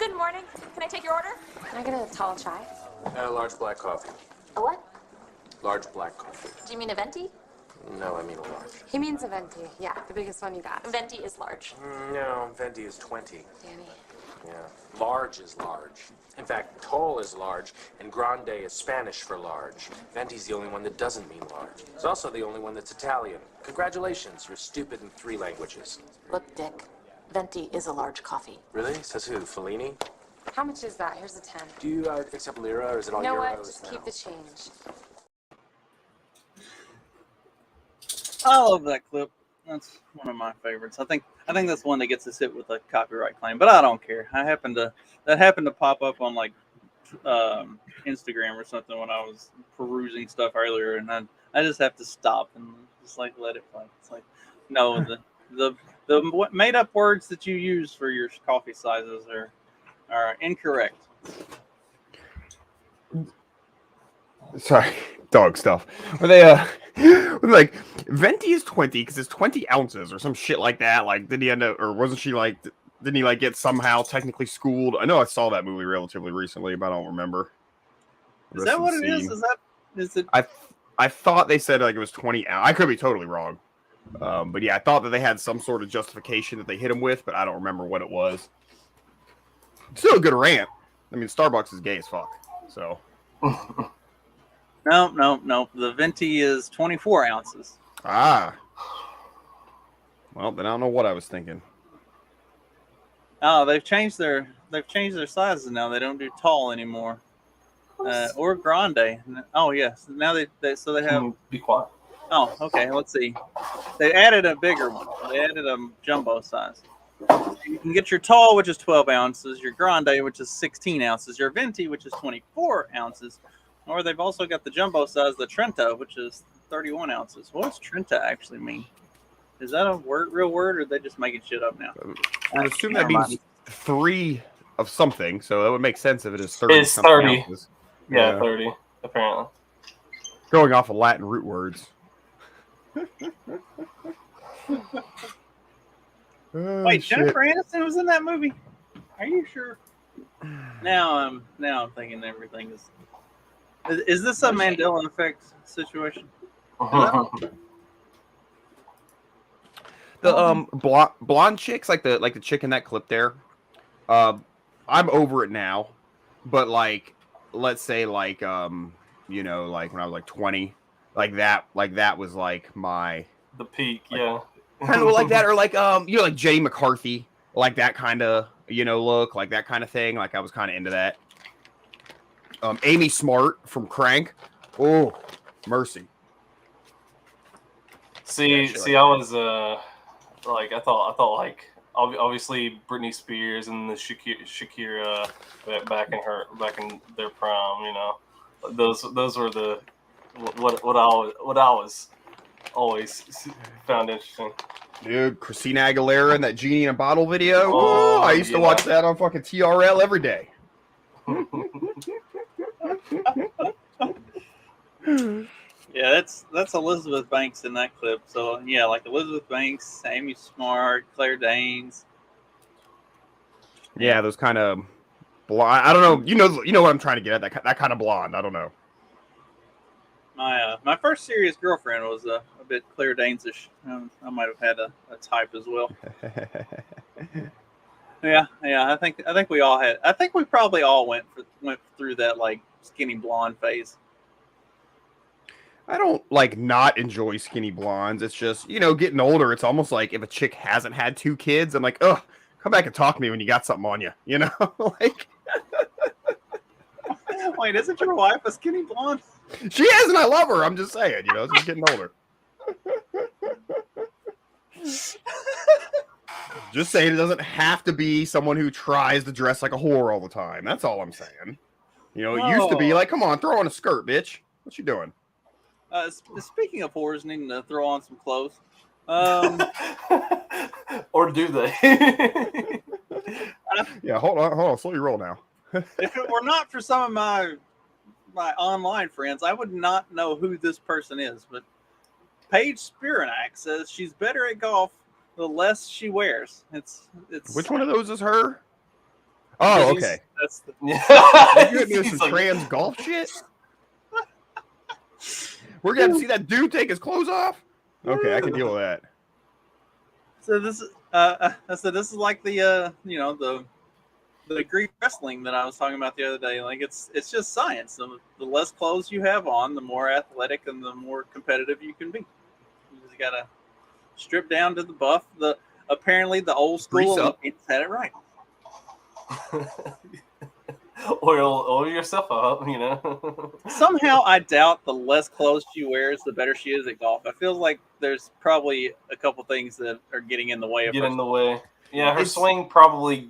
Good morning. Can I take your order? Can I get a tall chai? A large black coffee. A what? Large black coffee. Do you mean a venti? No, I mean a large. He means a venti. Yeah, the biggest one you got. Venti is large. No, venti is 20. Danny. Yeah. Large is large. In fact, tall is large, and grande is Spanish for large. Venti's the only one that doesn't mean large. It's also the only one that's Italian. Congratulations, you're stupid in 3 languages. Look, Dick. Venti is a large coffee. Really? Says who? Fellini? How much is that? Here's a 10. Do you accept lira, or is it all You know euros what? Just now? keep the change. I love that clip. That's one of my favorites. I think that's one that gets us hit with a copyright claim, but I don't care. That happened to pop up on like Instagram or something when I was perusing stuff earlier, and I just have to stop and just like let it play. It's like, no, the made up words that you use for your coffee sizes are incorrect. Sorry, dog stuff. Were they like venti is 20 because it's 20 ounces or some shit like that? Like, did he end up, or wasn't she like? Didn't he like get somehow technically schooled? I know I saw that movie relatively recently, but I don't remember. Is that what it is? Is it? I thought they said like it was 20 ounces. I could be totally wrong. But yeah, I thought that they had some sort of justification that they hit him with, but I don't remember what it was. Still a good rant. I mean, Starbucks is gay as fuck. So. No. The venti is 24 ounces. Ah. Well, then I don't know what I was thinking. Oh, they've changed their sizes now. They don't do tall anymore, or grande. Oh yes, now they have. Be quiet. Oh, okay. Let's see. They added a bigger one. They added a jumbo size. You can get your tall, which is 12 ounces, your grande, which is 16 ounces, your venti, which is 24 ounces, or they've also got the jumbo size, the Trenta, which is 31 ounces. What does Trenta actually mean? Is that a real word, or are they just making shit up now? I assume that means 3 of something, so that would make sense if it is 30. It's 30. Ounces. Yeah, 30, apparently. Going off of Latin root words. Wait, Jennifer Aniston was in that movie? Are you sure? Now I'm thinking everything is. Is this a Mandela effect situation? The blonde chicks, like the chick in that clip there. I'm over it now, but like, let's say like you know, like when I was like 20, like that was like my The peak, like, yeah. kind of like that, or like you know, like Jenny McCarthy, like that kind of, you know, look, like that kind of thing. Like I was kind of into that. Amy Smart from Crank. Oh, mercy. See, I was like I thought like obviously Britney Spears and the Shakira back in their prime, you know, those were the what I was always found interesting. Dude, Christina Aguilera and that Genie in a Bottle video. Oh, I used to watch that on fucking TRL every day. Yeah, that's Elizabeth Banks in that clip. So yeah, like Elizabeth Banks, Amy Smart, Claire Danes. Yeah, those kind of blonde. I don't know. You know what I'm trying to get at. That kind of blonde. I don't know. My first serious girlfriend was a bit Claire Danes-ish. I might have had a type as well. Yeah. I think we all had. I think we probably all went through that like skinny blonde phase. I don't like not enjoy skinny blondes. It's just, you know, getting older. It's almost like if a chick hasn't had 2 kids, I'm like, ugh, come back and talk to me when you got something on you. You know, like. Wait, isn't your wife a skinny blonde? She is, and I love her. I'm just saying, you know, she's getting older. Just saying, it doesn't have to be someone who tries to dress like a whore all the time. That's all I'm saying. You know, it used to be like, come on, throw on a skirt, bitch. What you doing? Speaking of whores needing to throw on some clothes, Or do they? Yeah, hold on, slow your roll now. if it were not for some of my online friends, I would not know who this person is. But Paige Spiranak says she's better at golf the less she wears. It's Which one of those is her? Oh, Brittany's- okay. That's the, Yeah. You're gonna do He's some like, trans golf shit. We're gonna see that dude take his clothes off. Okay, I can deal with that. so this is so this is like the the Greek wrestling that I was talking about the other day. Like it's just science. The less clothes you have on, the more athletic and the more competitive you can be. You just gotta strip down to the buff. Apparently the old school Grease up. Olympians had it right. oil yourself up, you know. Somehow I doubt the less clothes she wears, the better she is at golf. I feel like there's probably a couple things that are getting in the way of Get her. in the way. Yeah, her It's- swing probably,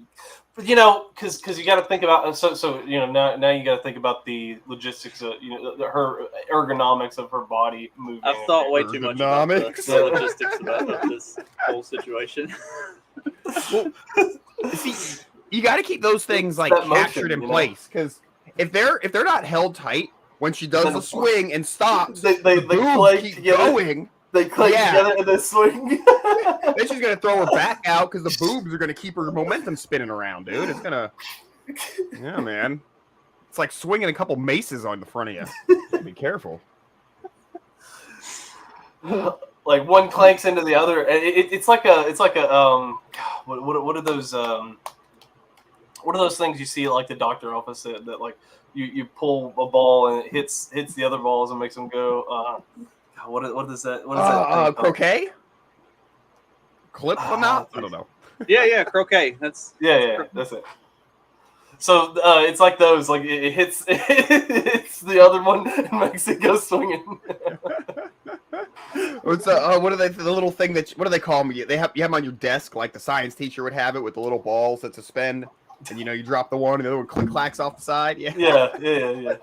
you know, because you got to think about so you know now you got to think about the logistics of her ergonomics of her body moving. I've thought way too much about the Ergonomics. logistics of this whole situation. See, you got to keep those things like That motion, captured in you know? place because if they're not held tight when she does Then the swing and stops, They the boobs clank keep together. going. They click Yeah. together and then swing. Then she's gonna throw her back out because the boobs are gonna keep her momentum spinning around, dude. It's gonna, yeah, man. It's like swinging a couple maces on the front of you. Be careful. Like one clanks into the other. It's like a what are those what are those things you see at like the doctor office that like you pull a ball and it hits the other balls and makes them go. What is that? What is that? thing called? Croquet? Clip not? I don't know. Yeah, croquet. That's Yeah, that's it. So it's like those, like it hits the other one and makes it go swinging. What's what are they? The little thing that what do they call them? You have them on your desk, like the science teacher would have it with the little balls that suspend, and you drop the one and the other one click clacks off the side. Yeah. Yeah.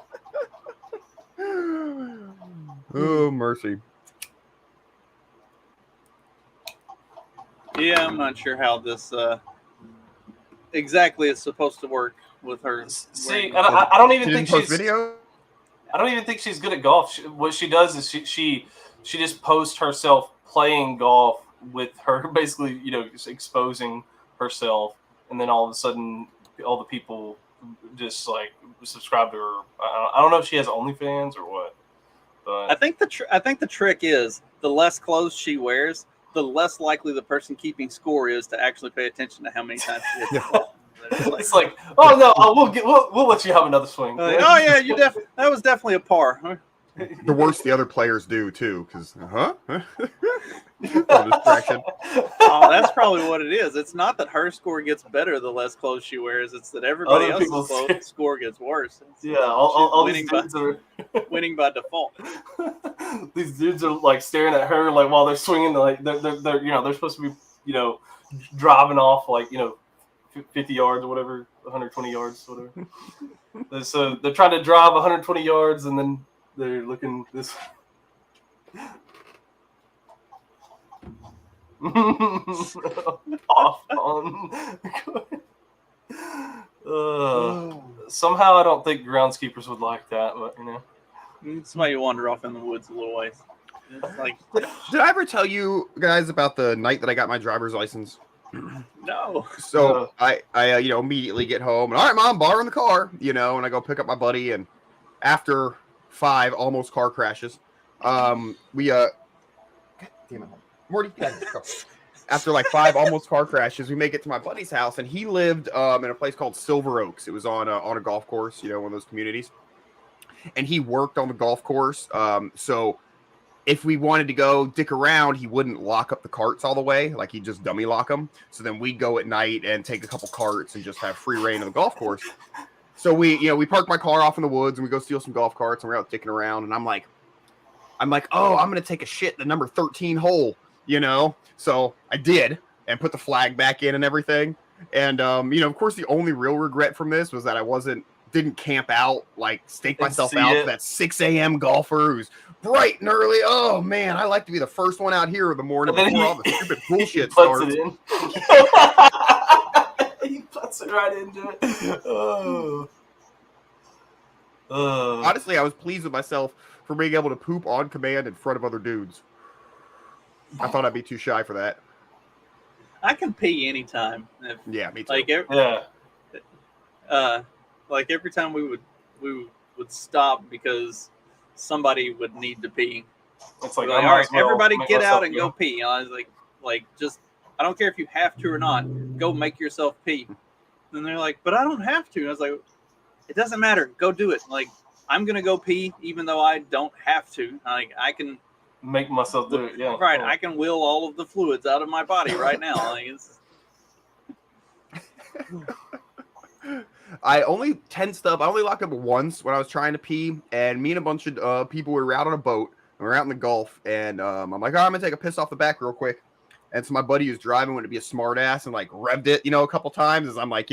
Oh mercy. Yeah, I'm not sure how this exactly is supposed to work with her. See, wearing I don't She even didn't think post she's. video. I don't even think she's good at golf. What she does is she just posts herself playing golf with her, basically, just exposing herself, and then all of a sudden, all the people just like subscribe to her. I don't know if she has OnlyFans or what, but I think the trick is the less clothes she wears, the less likely the person keeping score is to actually pay attention to how many times she hits the ball. it's like, oh no, we'll let you have another swing. Oh yeah, that was definitely a par. The worse the other players do too, because distraction. Oh, that's probably what it is. It's not that her score gets better the less clothes she wears. It's that everybody Other else's people's- score gets worse. Yeah, all She's these dudes are. winning by default. These dudes are like staring at her like while they're swinging. Like they're they're supposed to be driving off like 50 yards or whatever, 120 yards, whatever. So they're trying to drive 120 yards and then they're looking this. Off on. Somehow I don't think groundskeepers would like that, but Somebody wander off in the woods a little ways. It's like Did I ever tell you guys about the night that I got my driver's license? no. So I immediately get home and all right, Mom, borrowing the car, and I go pick up my buddy, and after 5 almost car crashes, we God damn it, Morty, go. After like 5 almost car crashes, we make it to my buddy's house, and he lived in a place called Silver Oaks. It was on a golf course, one of those communities, and he worked on the golf course. So if we wanted to go dick around, he wouldn't lock up the carts all the way. Like, he'd just dummy lock them. So then we'd go at night and take a couple carts and just have free reign of the golf course. So we parked my car off in the woods and we go steal some golf carts and we're out dicking around. And I'm like, oh, I'm going to take a shit in the number 13 hole, So I did and put the flag back in and everything. And, of course, the only real regret from this was that I didn't camp out, like stake myself out to that 6 a.m. golfer who's bright and early. Oh man, I like to be the first one out here in the morning before all the stupid bullshit starts. It in. He puts it right into it. Honestly, I was pleased with myself for being able to poop on command in front of other dudes. I thought I'd be too shy for that. I can pee anytime. Yeah, me too. Like Yeah. like every time we would stop because somebody would need to pee. It's Like, like, all I might right, as well everybody make get out myself and go pee. I was like, just, I don't care if you have to or not, go make yourself pee. And they're like, but I don't have to. And I was like, it doesn't matter. Go do it. Like, I'm going to go pee even though I don't have to. Like, I can make myself do it. Yeah. right. Yeah. I can will all of the fluids out of my body right now. Like, it's, I only tensed up. I only locked up once when I was trying to pee, and me and a bunch of people were out on a boat. And we were out in the Gulf, and I'm like, oh, I'm gonna take a piss off the back real quick. And so my buddy who's driving went to be a smart ass and like revved it, a couple times as I'm like,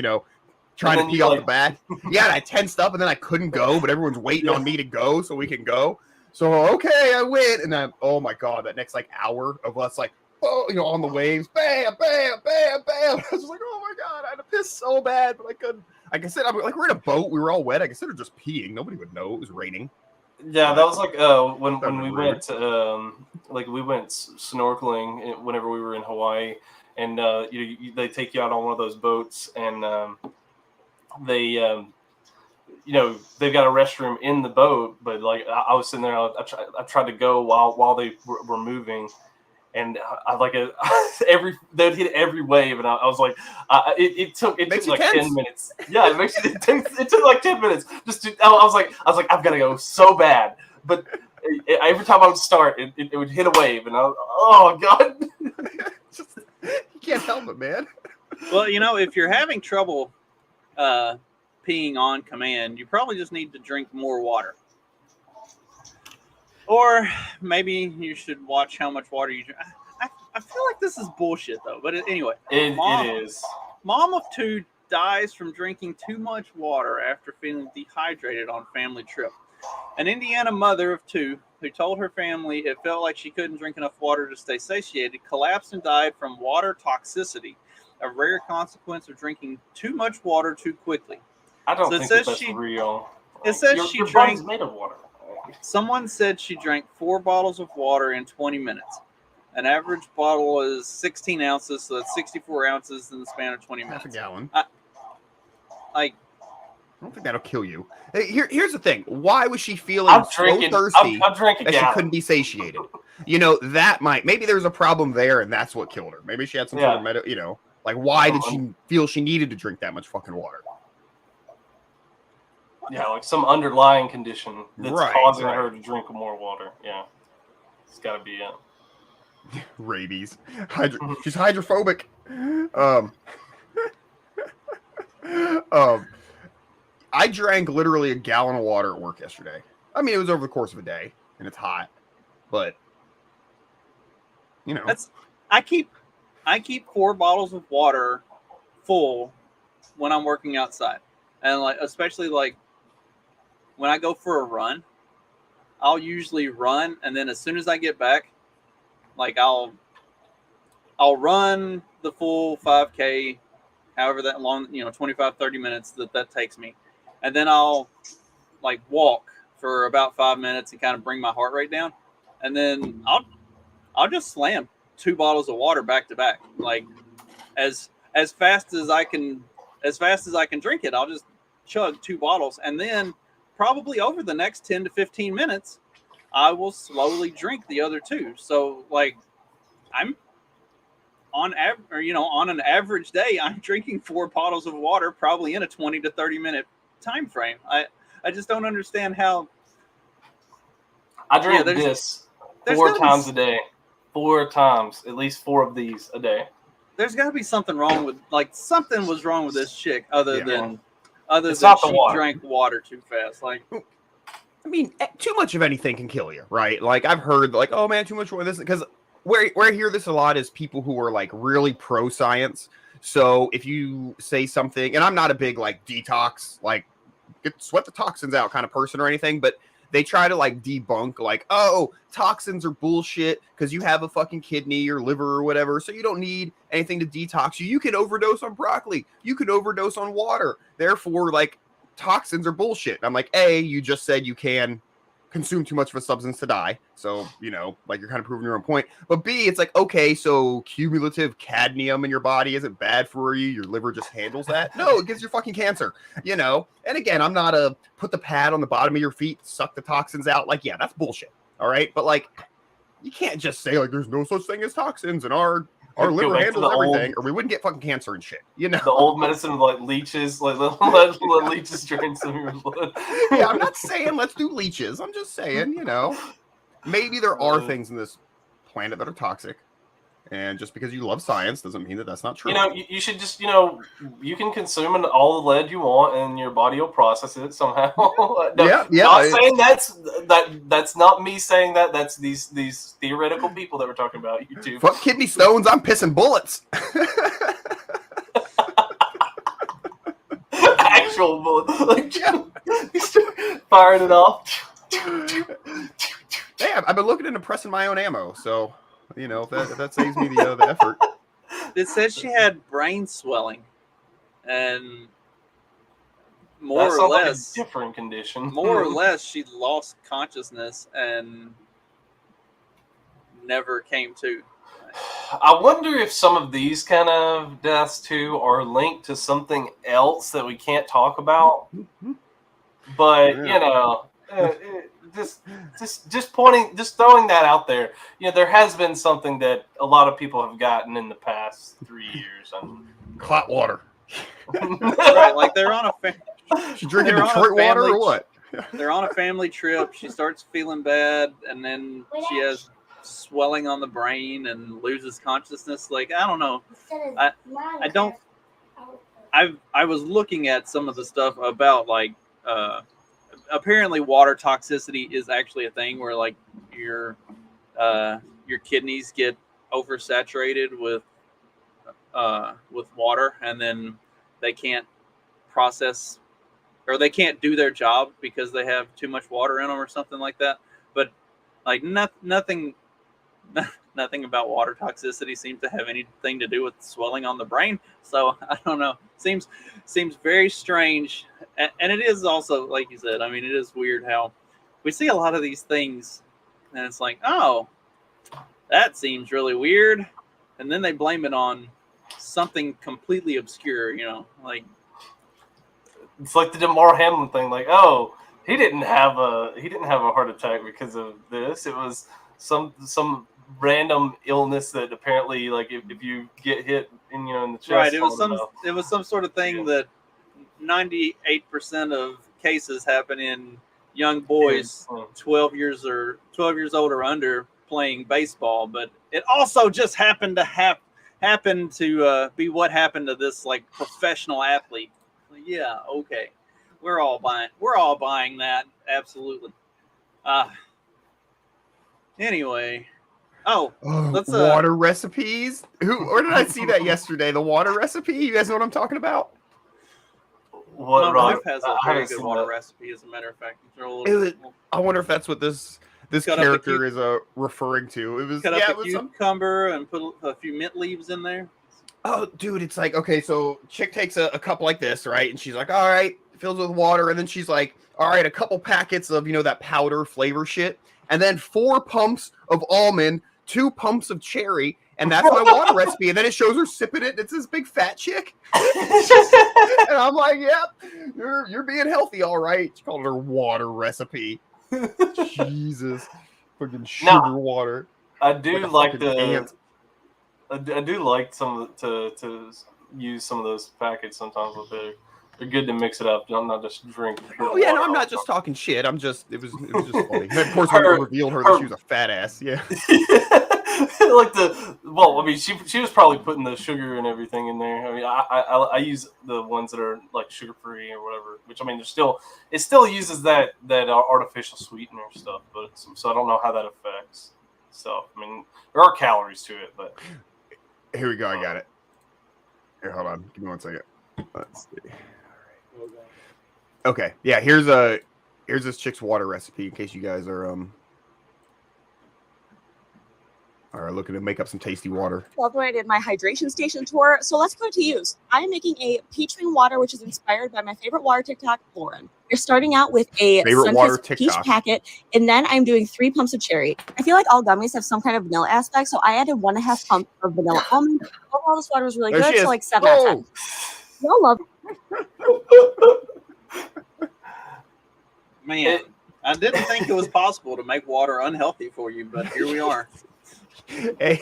trying to pee off the back. Yeah, and I tensed up, and then I couldn't go, but everyone's waiting on me to go so we can go. So okay, I went, and then oh my god, that next like hour of us like, oh, on the waves, bam, bam, bam, bam. I was just like, oh my god, I had to piss so bad, but I couldn't. Like I said, we're in a boat, we were all wet. I considered just peeing. Nobody would know it was raining. Yeah, that was like when we rude. went we went snorkeling whenever we were in Hawaii, and they take you out on one of those boats, and they they've got a restroom in the boat, but like I was sitting there, I tried to go while they were moving. And I like they'd hit every wave, and I was like, it took like tense. 10 minutes. Yeah, it took like 10 minutes. I was like, I've got to go so bad, but every time I would start, it would hit a wave, and I was, oh god, You can't help it, man. well, if you're having trouble peeing on command, you probably just need to drink more water. Or maybe you should watch how much water you drink. I feel like this is bullshit, though. But anyway. it is. Mom of two dies from drinking too much water after feeling dehydrated on family trip. An Indiana mother of two who told her family it felt like she couldn't drink enough water to stay satiated collapsed and died from water toxicity, a rare consequence of drinking too much water too quickly. I don't So it think says that's she- real. It says your she body's drank. made of water. Someone said she drank 4 bottles of water in 20 minutes. An average bottle is 16 ounces, so that's 64 ounces in the span of 20 minutes. Half a gallon. I don't think that'll kill you. Hey, here's the thing. Why was she feeling I'm so drinking. thirsty I'm drinking. that she couldn't be satiated? That maybe there was a problem there, and that's what killed her. Maybe she had some sort of like why did she feel she needed to drink that much fucking water? Yeah, like some underlying condition that's causing right. her to drink more water. Yeah, it's got to be it. Rabies. She's hydrophobic. I drank literally a gallon of water at work yesterday. I mean, it was over the course of a day, and it's hot, but I keep 4 bottles of water full when I'm working outside, and like especially like when I go for a run, I'll usually run, and then as soon as I get back, like I'll run the full 5K, however that long, 25, 30 minutes that takes me. And then I'll like walk for about 5 minutes and kind of bring my heart rate down. And then I'll just slam 2 bottles of water back to back. Like as fast as I can drink it, I'll just chug 2 bottles. And then probably over the next 10 to 15 minutes, I will slowly drink the other 2. So like I'm on an average day, I'm drinking 4 bottles of water, probably in a 20 to 30 minute time frame. I just don't understand how. I drink this 4 times a day. 4 times, at least 4 of these a day. There's got to be something wrong with something was wrong with this chick other than she drank water too fast. Like, I mean, too much of anything can kill you, right? Like I've heard, like, oh man, too much of this, because where I hear this a lot is people who are like really pro science. So if you say something, and I'm not a big like detox, like sweat the toxins out kind of person or anything, but they try to like debunk like, oh, toxins are bullshit because you have a fucking kidney or liver or whatever, so you don't need anything to detox you. You can overdose on broccoli. You can overdose on water. Therefore, like, toxins are bullshit. And I'm like, A, you just said you can consume too much of a substance to die. So, like you're kind of proving your own point. But B, it's like, okay, so cumulative cadmium in your body isn't bad for you. Your liver just handles that. No, it gives you fucking cancer, And again, I'm not a put the pad on the bottom of your feet, suck the toxins out. Like, yeah, that's bullshit. All right. But like, you can't just say like there's no such thing as toxins and our liver handles everything, or we wouldn't get fucking cancer and shit. The old medicine of like leeches, like let leeches drain some of your blood. Yeah, I'm not saying let's do leeches. I'm just saying, maybe there are things in this planet that are toxic, and just because you love science doesn't mean that that's not true. You should just, you can consume all the lead you want, and your body will process it somehow. Yeah. Not saying that's not me saying that. That's these theoretical people that we're talking about. YouTube. Fuck kidney stones. I'm pissing bullets. Actual bullet, like firing it off. Hey, I've been looking into pressing my own ammo, so if that saves me the effort. It says she had brain swelling, and more or less like a different condition. More or less, she lost consciousness and never came to. I wonder if some of these kind of deaths too are linked to something else that we can't talk about. But just throwing that out there. There has been something that a lot of people have gotten in the past 3 years. Clot water. Right, like they're on a She drinking Detroit water or what? They're on a family trip. She starts feeling bad, and then she has swelling on the brain and loses consciousness. Like, I don't know. I was looking at some of the stuff about like apparently water toxicity is actually a thing where like your kidneys get oversaturated with water, and then they can't process, or they can't do their job because they have too much water in them or something like that. But like nothing about water toxicity seems to have anything to do with swelling on the brain. So I don't know. Seems very strange. And it is also, like you said, I mean, it is weird how we see a lot of these things and it's like, oh, that seems really weird. And then they blame it on something completely obscure, like. It's like the DeMar Hamlin thing. Like, oh, he didn't have a heart attack because of this. It was some random illness that apparently, like, if you get hit in the chest, right? It was some sort of thing that 98% of cases happen in young boys, 12 years old or under, playing baseball. But it also just happened to be what happened to this like professional athlete. Yeah, okay, we're all buying that, absolutely. Anyway. Let's water recipes. Where did I see that yesterday? The water recipe. You guys know what I'm talking about? What? My wife has a very good water recipe, as a matter of fact. I wonder if that's what this character is referring to. It was cut up a cucumber and put a few mint leaves in there. Oh, dude, it's like, okay, so chick takes a cup like this, right? And she's like, all right, fills with water. And then she's like, all right, a couple packets of, that powder flavor shit. And then 4 pumps of almond, 2 pumps of cherry. And that's my water recipe. And then it shows her sipping it. And it's this big fat chick. And I'm like, yep, you're being healthy, all right. She called it her water recipe. Jesus. Fucking sugar water. I do like I do like to use some of those packets sometimes with they're good to mix it up. I'm not just drinking. Oh yeah, no, I'm not just talking shit. It was just funny. And of course, when it revealed her that she was a fat ass. Yeah. She was probably putting the sugar and everything in there. I mean, I use the ones that are like sugar free or whatever. Which I mean, it still uses that artificial sweetener stuff, but so I don't know how that affects stuff. I mean, there are calories to it, but. Here we go. I got it. Here, hold on. Give me 1 second. Let's see. Okay. Yeah. Here's this chick's water recipe in case you guys are are looking to make up some tasty water. Loved when I did my hydration station tour. So let's go to use. I'm making a peach ring water, which is inspired by my favorite water TikTok, Lauren. You're starting out with a Favorite water Sunkist peach TikTok. packet, and then I'm doing 3 pumps of cherry. I feel like all gummies have some kind of vanilla aspect, so I added 1.5 pumps of vanilla almond. Overall, this water was really There she good, is. so like 7 out of 10. Y'all love Man, I didn't think it was possible to make water unhealthy for you, but here we are. Hey,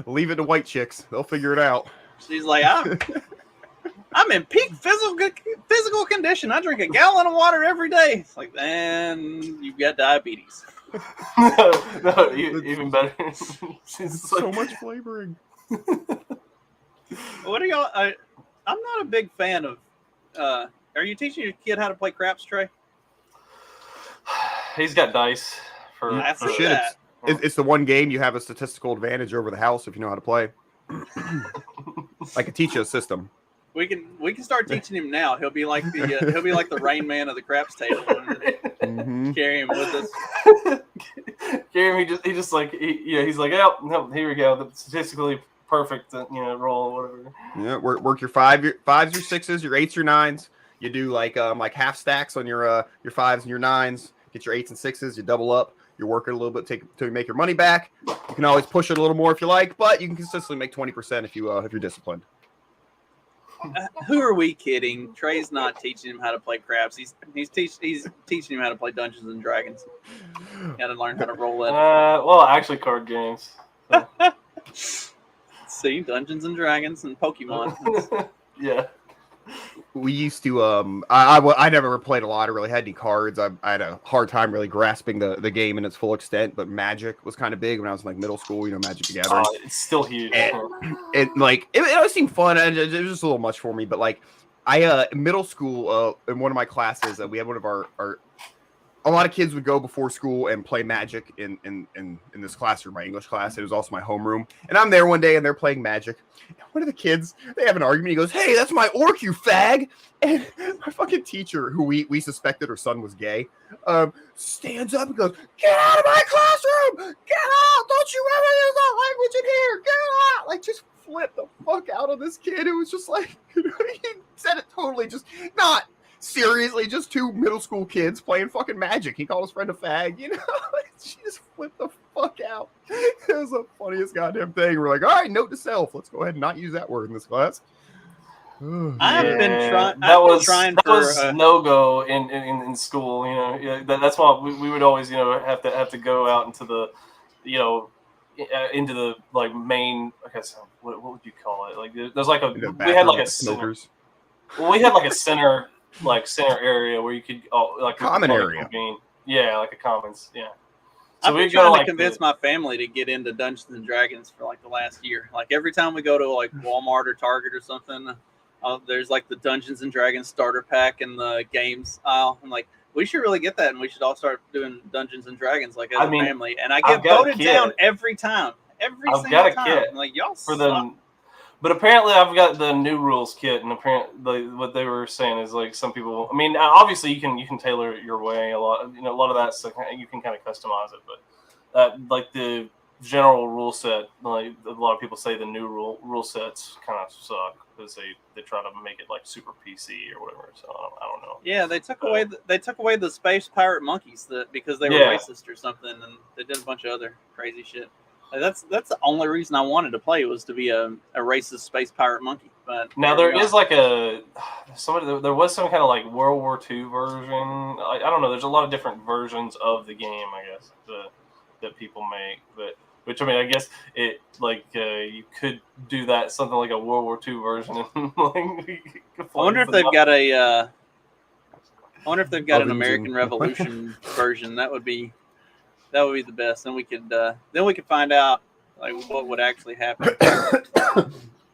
leave it to white chicks. They'll figure it out. She's like, I'm in peak physical condition. I drink a gallon of water every day. It's like, man, you've got diabetes. no, even better. She's So like, much flavoring. What are y'all? I'm not a big fan of. Are you teaching your kid how to play craps, Trey? he's got dice for. I see Shit, that. it's the one game you have a statistical advantage over the house if you know how to play. I can teach you a system. We can start teaching him now. He'll be like the Rain Man of the craps table. Mhm. Carry him with us. Jeremy he's like, he's like, oh, no, here we go. The statistically perfect, roll, whatever. Yeah, work your fives, your sixes, your eights, your nines. You do like half stacks on your fives and your nines. Get your eights and sixes. You double up. You're working a little bit till you make your money back. You can always push it a little more if you like, but you can consistently make 20% if you're disciplined. Who are we kidding? Trey's not teaching him how to play craps. He's teaching him how to play Dungeons and Dragons. Got to learn how to roll that. Well, actually, card games. So. See, Dungeons and Dragons and Pokemon. Yeah. We used to I never played a lot or really had any cards. I had a hard time really grasping the game in its full extent, but Magic was kind of big when I was in like middle school, Magic the Gathering. It's still huge. And like it always seemed fun, and it was just a little much for me. But like I in middle school, in one of my classes, we had one of our a lot of kids would go before school and play Magic in this classroom, my English class. It was also my homeroom. And I'm there one day and they're playing Magic. And one of the kids, they have an argument. He goes, "Hey, that's my orc, you fag." And my fucking teacher, who we suspected her son was gay, stands up and goes, "Get out of my classroom! Get out! Don't you ever use that language in here! Get out!" Like, just flip the fuck out of this kid. It was just like, he said it totally just not seriously, just 2 middle school kids playing fucking Magic. He called his friend a fag, She just flipped the fuck out. It was the funniest goddamn thing. We're like, all right, note to self. Let's go ahead and not use that word in this class. I've been trying. That was no go in school. That's why we would always have to go out into the into the like main. I guess what would you call it? Like there's like we had like a center. Well, we had like a center area where you could like common area. Yeah, like a commons. Yeah. So I've been trying to convince my family to get into Dungeons and Dragons for like the last year. Like every time we go to like Walmart or Target or something, there's like the Dungeons and Dragons starter pack in the games aisle. I'm like, we should really get that, and we should all start doing Dungeons and Dragons like as a family. And I get voted down every time. I've got a kit. I'm like, y'all for suck. But apparently, I've got the new rules kit, and apparently, what they were saying is like some people. I mean, obviously, you can tailor it your way. A lot of that stuff you can kind of customize it. But like the general rule set, like a lot of people say, the new rule sets kind of suck because they try to make it like super PC or whatever. So I don't know. Yeah, they took away the space pirate monkeys because they were racist or something, and they did a bunch of other crazy shit. That's the only reason I wanted to play was to be a racist space pirate monkey. But now there is like there was some kind of like World War II version. I don't know. There's a lot of different versions of the game, I guess, that people make. But which I mean, I guess it like you could do that something like a World War II version. And, like, I wonder if they've got an American Revolution version. That would be the best. Then we could find out like what would actually happen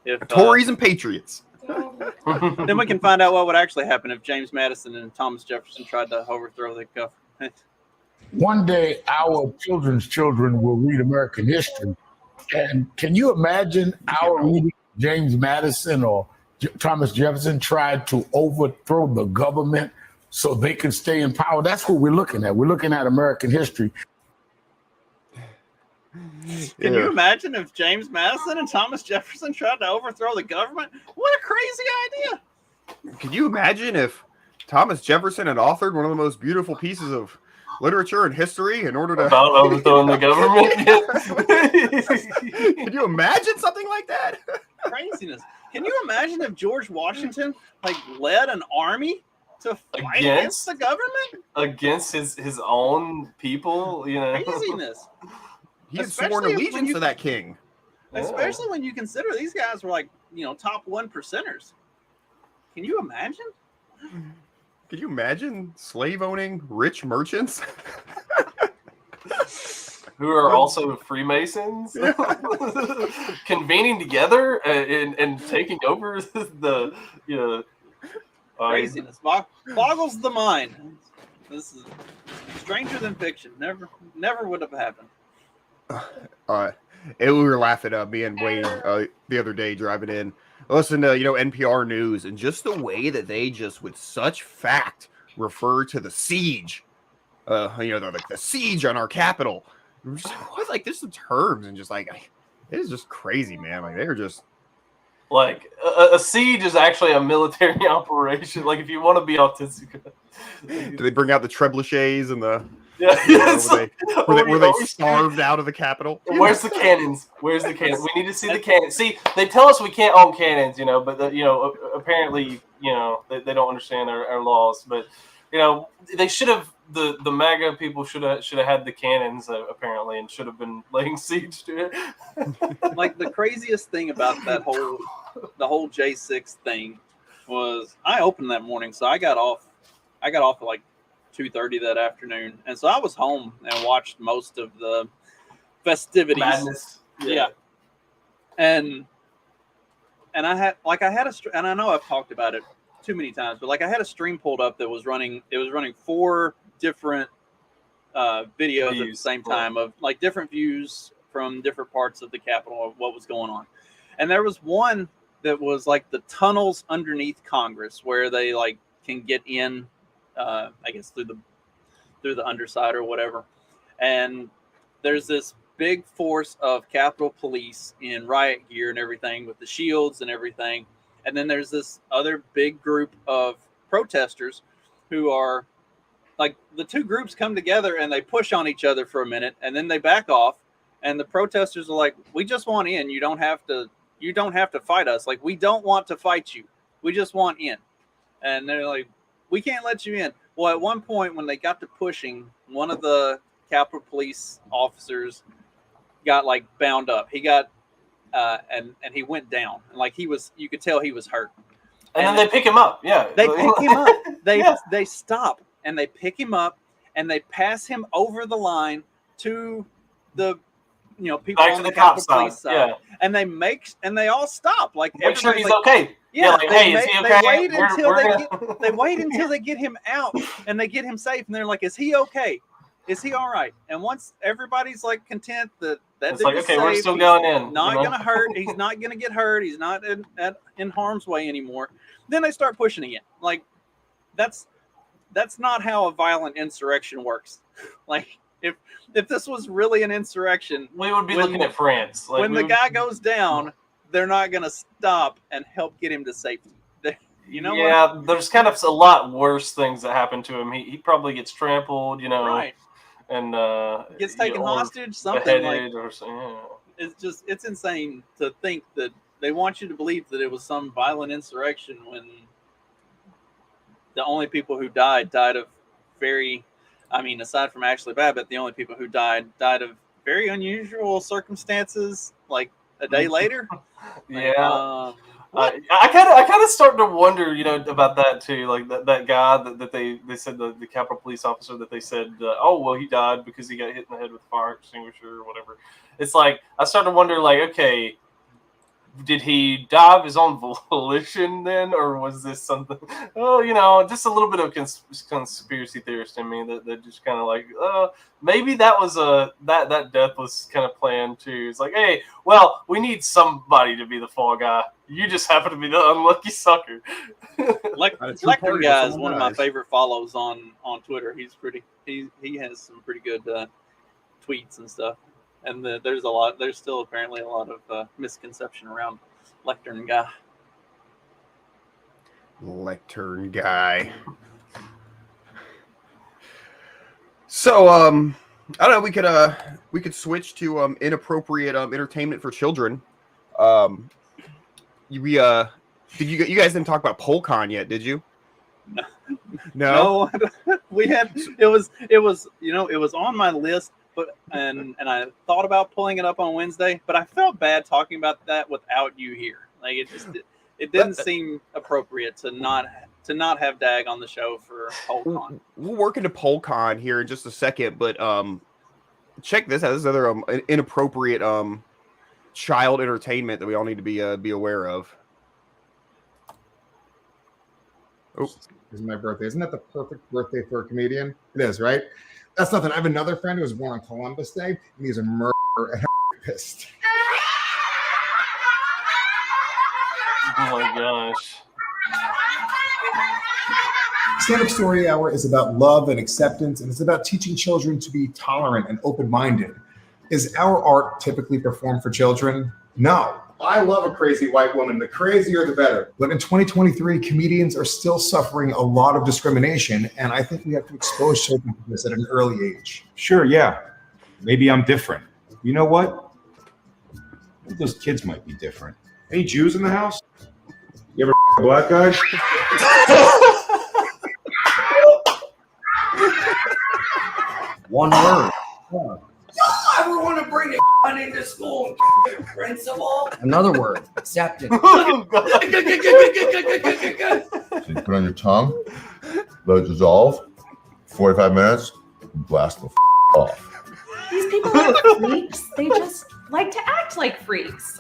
if Tories and Patriots. Then we can find out what would actually happen if James Madison and Thomas Jefferson tried to overthrow the government. One day, our children's children will read American history, and can you imagine our reading James Madison or Thomas Jefferson tried to overthrow the government so they can stay in power? That's what we're looking at. We're looking at American history. Can you Yeah. imagine if James Madison and Thomas Jefferson tried to overthrow the government? What a crazy idea! Could you imagine if Thomas Jefferson had authored one of the most beautiful pieces of literature and history in order to About overthrowing the government. Could you imagine something like that? Craziness. Can you imagine if George Washington like led an army to fight against the government? Against his own people, you know. Craziness. He had Especially sworn when allegiance you- to that king. Especially when you consider these guys were like, top 1%ers. Can you imagine? Could you imagine slave-owning rich merchants? Who are also Freemasons convening together and taking over the Craziness. Boggles the mind. This is stranger than fiction. Never would have happened. We were laughing me and Wayne the other day driving in. Listen to NPR News and just the way that they just with such fact refer to the siege. They're like the siege on our capital. We're just like, what? Like there's some terms and just like it is just crazy, man. Like they're just like a siege is actually a military operation. Like if you want to be autistic, do they bring out the trebuchets and the were they starved out of the capital? Where's the cannons? Where's the cannons? We need to see the cannons. See, they tell us we can't own cannons, but apparently, they don't understand our laws. But they should have the MAGA people should have had the cannons apparently, and should have been laying siege to it. Like the craziest thing about the whole J6 thing was I opened that morning, so I got off at like 2:30 that afternoon, and so I was home and watched most of the festivities. Madness. Yeah. And I had and I know I've talked about it too many times, but like I had a stream pulled up that was running. It was running 4 different videos at the same time of like different views from different parts of the Capitol of what was going on. And there was one that was like the tunnels underneath Congress where they like can get in, I guess through the underside or whatever. And there's this big force of Capitol Police in riot gear and everything with the shields and everything. And then there's this other big group of protesters who are like the two groups come together and they push on each other for a minute and then they back off. And the protesters are like, we just want in. You don't have to fight us. Like, we don't want to fight you. We just want in. And they're like, we can't let you in. Well, at one point when they got to pushing, one of the Capitol Police officers got like bound up. He got and he went down. And like you could tell he was hurt. And then they pick him up. Yeah. They pick him up. They stop and they pick him up and they pass him over the line to the people back on to the the cop Capitol Police side. Yeah. And they all stop. Like make sure he's like, okay. Yeah, like, hey, is he okay? They wait until they get him out and they get him safe, and they're like, "Is he okay? Is he all right?" And once everybody's like content that it's like, okay, we're still going in. Not gonna hurt. He's not gonna get hurt. He's not in harm's way anymore. Then they start pushing again. Like that's not how a violent insurrection works. Like if this was really an insurrection, we would be looking at France. Like, when the guy goes down, they're not going to stop and help get him to safety. Yeah, there's kind of a lot worse things that happen to him. He probably gets trampled, right, and gets taken hostage, something like. Or something. It's insane to think that they want you to believe that it was some violent insurrection when the only people who died of very, aside from Ashley Babbitt, the only people who died of very unusual circumstances, like a day later. Yeah. I kind of start to wonder, about that too. Like that guy that they said the Capitol Police officer that they said, oh well, he died because he got hit in the head with a fire extinguisher or whatever. It's like I start to wonder, like, okay, did he die of his own volition then, or was this something? Oh, just a little bit of conspiracy theorist in me that just kind of like, maybe that was that death was kind of planned too. It's like, hey, well, we need somebody to be the fall guy. You just happen to be the unlucky sucker. Lecter guy is one of my favorite follows on Twitter. He's pretty. He has some pretty good tweets and stuff. and there's still apparently a lot of misconception around lectern guy. Lectern guy. So I don't know, we could switch to inappropriate entertainment for children. You guys didn't talk about PolCon yet, did you? No. We had it was on my list, but and I thought about pulling it up on Wednesday, but I felt bad talking about that without you here. Like it didn't seem appropriate to not have Dag on the show for PolCon. We'll work into PolCon here in just a second, but check this out. This is other inappropriate child entertainment that we all need to be aware of. Oh, this is my birthday. Isn't that the perfect birthday for a comedian? It is, right? That's nothing. I have another friend who was born on Columbus Day, and he's a murderer and a rapist. Oh my gosh. Stand-up Story Hour is about love and acceptance, and it's about teaching children to be tolerant and open-minded. Is our art typically performed for children? No. I love a crazy white woman. The crazier, the better. But in 2023, comedians are still suffering a lot of discrimination, and I think we have to expose children to this at an early age. Sure, yeah. Maybe I'm different. You know what? I think those kids might be different. Any Jews in the house? You ever a black guy? One word. Y'all ever want to bring a into school and principal? Another word. Accepted. So you put on your tongue, let it dissolve, 45 minutes, and blast the off. These people aren't freaks. They just like to act like freaks.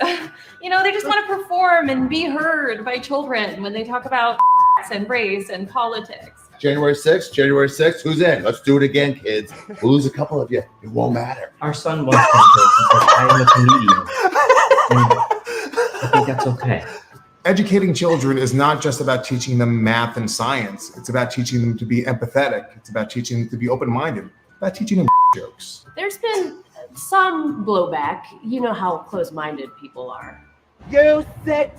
You know, they just want to perform and be heard by children when they talk about and race and politics. January 6th, who's in? Let's do it again, kids. We'll lose a couple of you. It won't matter. Our son once said this. He said, I am a comedian. And I think that's okay. Educating children is not just about teaching them math and science. It's about teaching them to be empathetic. It's about teaching them to be open-minded. It's about teaching them jokes. There's been some blowback. You know how close-minded people are. You sick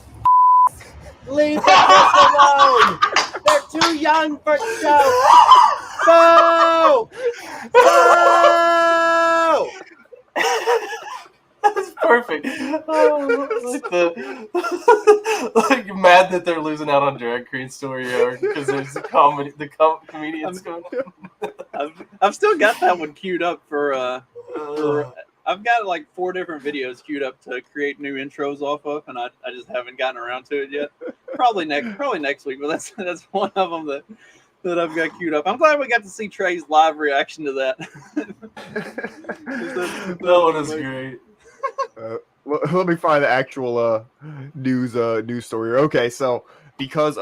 leave them alone. They're too young for show. Boo! Boo! That's perfect. Like mad that they're losing out on Drag Queen Story Hour because there's comedians going on. I've still got that one queued up for I've got like 4 different videos queued up to create new intros off of, and I just haven't gotten around to it yet. Probably next week, but that's one of them that I've got queued up. I'm glad we got to see Trey's live reaction to that. That one is great. Let me find the actual news story. Okay, so because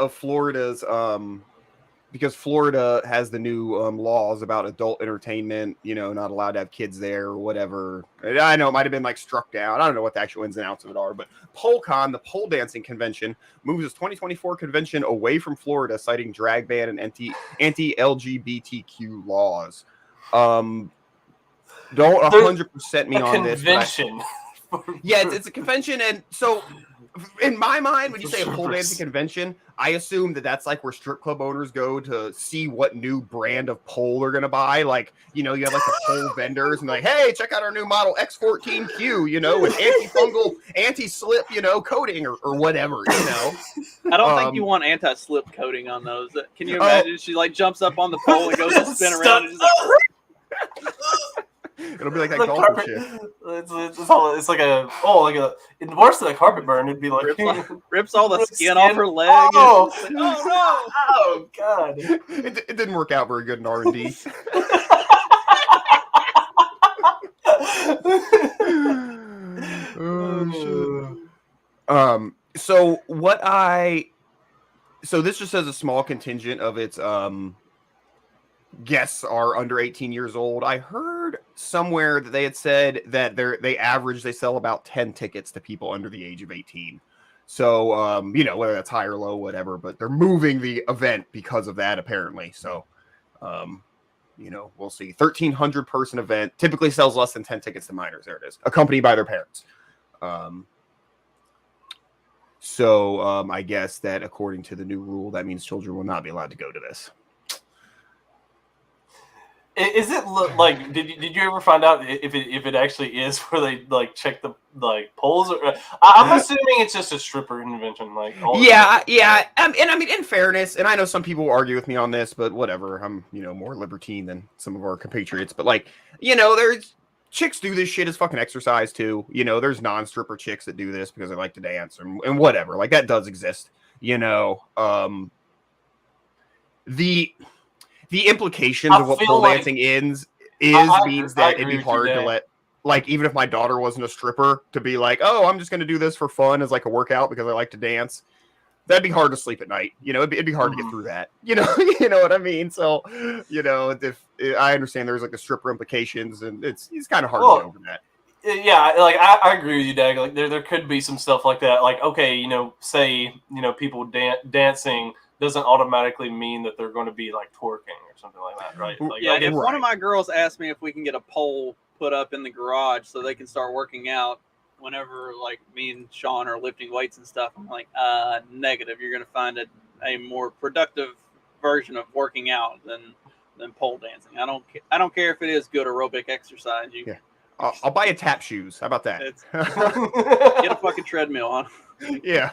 Florida has the new laws about adult entertainment, you know, not allowed to have kids there or whatever. I know it might have been like struck down. I don't know what the actual ins and outs of it are, but PolCon, the pole dancing convention, moves its 2024 convention away from Florida, citing drag ban and anti-LGBTQ laws. Don't 100% me on this. Convention. Yeah, it's a convention, and so in my mind, when you say a pole dancing convention, I assume that's like where strip club owners go to see what new brand of pole they're gonna buy. Like, you know, you have like the pole vendors and like, hey, check out our new model X14Q, you know, with anti-fungal, anti-slip, you know, coating or whatever, you know. I don't think you want anti-slip coating on those. Can you imagine? She like jumps up on the pole and goes to spin around and just like. It'll be like that like golf carpet. shit. It's worse than a carpet burn. It'd be like rips all the skin off her leg. Oh, and no! Oh god! It didn't work out very good in R&D. Oh shit. So this just says a small contingent of its guests are under 18 years old. I heard somewhere that they had said that they sell about 10 tickets to people under the age of 18. So, you know, whether that's high or low, whatever, but they're moving the event because of that, apparently. So, You know, we'll see. 1,300 person event typically sells less than 10 tickets to minors. There it is, accompanied by their parents. So I guess that according to the new rule, that means children will not be allowed to go to this. Is it like did you ever find out if it actually is where they like check the like polls? Or I'm assuming it's just a stripper invention. Like yeah. And I mean, in fairness, and I know some people will argue with me on this, but whatever. I'm more libertine than some of our compatriots. But like there's chicks do this shit as fucking exercise too. There's non-stripper chicks that do this because they like to dance and whatever. Like that does exist. The implications of what pole dancing means that it'd be hard to let, like, even if my daughter wasn't a stripper, to be like, oh, I'm just going to do this for fun as like a workout because I like to dance. That'd be hard to sleep at night. It'd be hard to get through that. You know what I mean? So, if I understand there's like the stripper implications, and it's kind of hard to get over that. Yeah, like I agree with you, Dag. Like there could be some stuff like that. Like, okay, say people dancing doesn't automatically mean that they're going to be like twerking or something like that, right? Like, yeah, if one of my girls asked me if we can get a pole put up in the garage so they can start working out whenever like me and Sean are lifting weights and stuff, I'm like, negative. You're going to find it a more productive version of working out than pole dancing. I don't care if it is good aerobic exercise. I'll buy you tap shoes. How about that? Get a fucking treadmill on. Yeah.